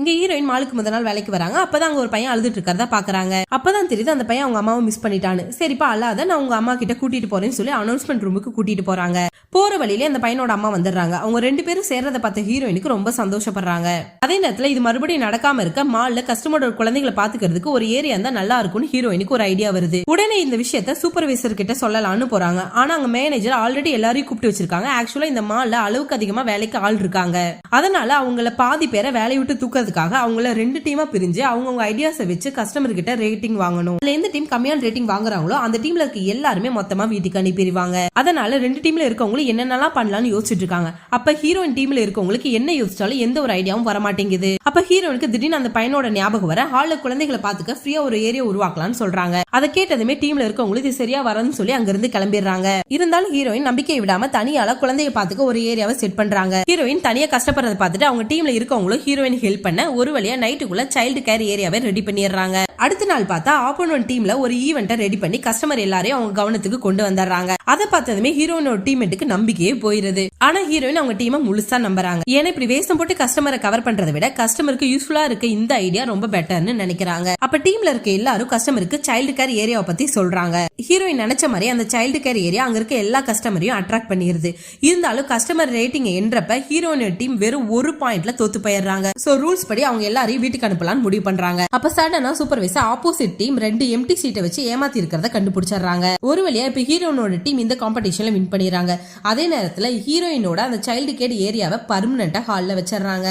இங்க ஹீரோயின் மாலுக்கு முதல் நாள் வேலைக்கு வராங்க. அப்பதான் அங்க ஒரு பையன் அழுதுட்டு இருக்கிறதா பாக்குறாங்க. அப்பதான் தெரியுது அந்த பையன் அவங்க அம்மாவை மிஸ் பண்ணிட்டான்னு. சரிப்பா அல்லாத நான் உங்க அம்மா கிட்ட கூட்டிட்டு போறேன்னு சொல்லி அனௌன்ஸ்மெண்ட் ரூமுக்கு கூட்டிட்டு போறாங்க. போற வழியிலே அந்த பையனோட அம்மா வந்துடுறாங்க. அவங்க 2 பேரும் சேர்றத பார்த்த ஹீரோயினுக்கு ரொம்ப சந்தோஷப்படுறாங்க. அதே நேரத்துல இது மறுபடியும் நடக்காம இருக்க மால்ல கஸ்டமரோட குழந்தைகளை பாத்துக்கிறதுக்கு ஒரு ஏரியா இருந்தா நல்லா இருக்கும்னு ஹீரோயினுக்கு ஒரு ஐடியா வருது. உடனே இந்த விஷயத்த சூப்பர்வைசர் கிட்ட சொல்லலாம்னு போறாங்க. ஆனா அங்க மேனேஜர் ஆல்ரெடி எல்லாரையும் கூப்பிட்டு வச்சிருக்காங்க. ஆக்சுவலா இந்த மால்ல அளவுக்கு அதிகமா வேலைக்கு ஆள் இருக்காங்க. அதனால அவங்கள பாதி பேரை வேலையை விட்டு தூக்கிறதுக்காக அவங்கள 2 டீமா பிரிஞ்சு அவங்க ஐடியாஸை வச்சு கஸ்டமர் கிட்ட ரேட்டிங் வாங்கணும். எந்த டீம் கம்மியான ரேட்டிங் வாங்குறாங்களோ அந்த டீம்ல இருக்க எல்லாருமே மொத்தமா வீட்டுக்கு அனுப்பிடுவாங்க. அதனால 2 டீம்ல இருக்கவங்க என்னென்னலாம் பண்ணலாம்னு யோசிச்சுட்டு இருக்காங்க. அப்ப ஹீரோயின் டீம்ல இருக்கவங்களுக்கு என்ன யோசிச்சாலும் எந்த ஒரு ஐடியாவும் வர மாட்டேங்குது. அப்ப ஹீரோயினுக்கு திடீர்னு அந்த பையனோட ஞாபகம் வர ஹால்ல குழந்தைகளை பாத்துக்க ஃப்ரீயா ஒரு ஏரியா உருவாக்கலாம்னு சொல்றாங்க. அதை கேட்டதுமே டீம்ல இருக்கவங்களுக்கு இது சரியா வரணும்னு சொல்லி அங்க இருந்து கிளம்பிடுறாங்க. இருந்தாலும் ஹீரோயின் நம்பிக்கை விடாம தனியால குழந்தைய பாத்துக்க ஒரு ஏரியாவை செட் பண்றாங்க. ஹீரோயின் தனியா கஷ்டப்படுறத பார்த்துட்டு அவங்க டீம்ல இருக்கவங்களும் ஹீரோயின் ஹெல்ப் பண்ண ஒரு வழியா நைட்டுக்குள்ள சைல்டு கேர் ஏரியாவை ரெடி பண்ணிடுறாங்க. அடுத்த நாள் பார்த்தா ஆப்போனன்ட் டீம்ல ஒரு ஈவென்ட்டை ரெடி பண்ணி கஸ்டமர் எல்லாரையும் அவங்க கவனத்துக்கு கொண்டு வந்துடுறாங்க. அதை பார்த்ததுமே ஹீரோயினோட டீம்மேட்டுக்கு நம்பிக்கையே போயிருது. ஆனா ஹீரோயின் அவங்க டீமை முழுசா நம்புறாங்க. ஏன்னா இப்படி வேஷம் போட்டு கஸ்டமரை கவர் பண்றதை விட கஸ்டமருக்கு யூஸ்ஃபுல்லா இருக்க இந்த ஐடியா ரொம்ப பெட்டர்னு நினைக்கிறாங்க. அப்ப டீம்ல இருக்க எல்லாரும் கஸ்டமருக்கு சைல்டு கேர் ஏரியாவை பத்தி சொல்றாங்க. ஹீரோயின் நினைச்ச மாதிரி அந்த சைல்டு கேர் ஏரியா அங்க இருக்க எல்லா கஸ்டமரையும் அட்ராக்ட் பண்ணிருது. இருந்தாலும் கஸ்டமர் ரேட்டிங் என்றப்ப ஹீரோயின் டீம் வெறும் 1 பாயிண்ட்ல தோத்து போயிடுறாங்க. சோ ரூல்ஸ் படி அவங்க எல்லாரையும் வீட்டுக்கு அனுப்பலாம்னு முடிவு பண்றாங்க. அப்ப சடனா சூப்பர்வைசர் ஆப்போசிட் டீம் 2 எம்டி சீட்டை வச்சு ஏமாத்தி இருக்கிறத கண்டுபிடிச்சாங்க. ஒரு வழியா இப்ப ஹீரோயினோட டீம் இந்த காம்படிஷன்ல வின் பண்ணிடுறாங்க. அதே நேரத்துல ஹீரோயினோட அந்த சைல்டு கேர் ஏரியாவை பர்மனண்டா ஹால்ல வச்சிடறாங்க.